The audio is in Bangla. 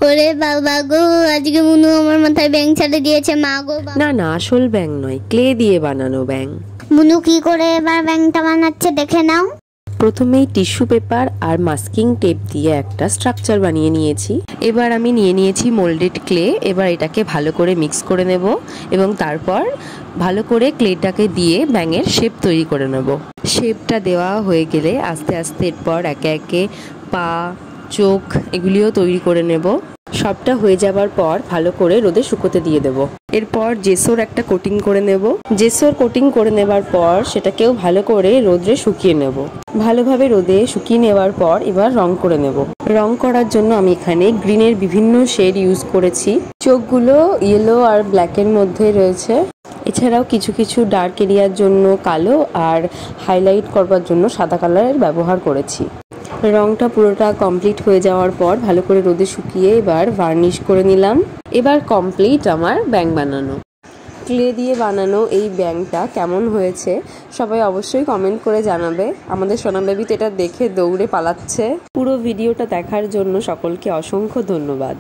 ওরে বাবা গো, আজকে মুনু আমার মাথায় ব্যাঙ ছেড়ে দিয়েছে। মা গো, না না, আসল ব্যাঙ নয়, ক্লে দিয়ে বানানো ব্যাঙ। মুনু কি করে এবার ব্যাঙটা বানাচ্ছে দেখে নাও। প্রথমেই টিস্যু পেপার আর মাস্কিং টেপ দিয়ে একটা স্ট্রাকচার বানিয়ে নিয়েছি। এবার আমি নিয়ে নিয়েছি মোল্ডেড ক্লে। এবার এটাকে ভালো করে মিক্স করে নেব এবং তারপর ভালো করে ক্লেটাকে দিয়ে ব্যাঙের শেপ তৈরি করে নেব। শেপটা দেওয়া হয়ে গেলে আস্তে আস্তে এরপর একে একে পা, চোখ এগুলিও তৈরি করে নেব। সবটা হয়ে যাবার পর ভালো করে রোদে শুকোতে দিয়ে দেব। এরপর জেসোর একটা কোটিং করে নেব। জেসোর কোটিং করে নেবার পর সেটাকেও ভালো করে রোদে শুকিয়ে নেব। ভালোভাবে রোদে শুকিয়ে নেওয়ার পর এবার রং করে নেব। রং করার জন্য আমি এখানে গ্রিনের বিভিন্ন শেড ইউজ করেছি। চোখগুলো ইয়েলো আর ব্ল্যাকের মধ্যে রয়েছে। এছাড়াও কিছু কিছু ডার্ক এরিয়ার জন্য কালো আর হাইলাইট করবার জন্য সাদা কালারের ব্যবহার করেছি। রংটা পুরোটা কমপ্লিট হয়ে যাওয়ার পর ভালো করে রোদে শুকিয়ে এবার ভার্নিশ করে নিলাম। এবার কমপ্লিট আমার ব্যাঙ বানানো। ক্লে দিয়ে বানানো এই ব্যাঙটা কেমন হয়েছে সবাই অবশ্যই কমেন্ট করে জানাবে। আমাদের সোনা বেবি তো এটা দেখে দৌড়ে পালাচ্ছে। পুরো ভিডিওটা দেখার জন্য সকলকে অসংখ্য ধন্যবাদ।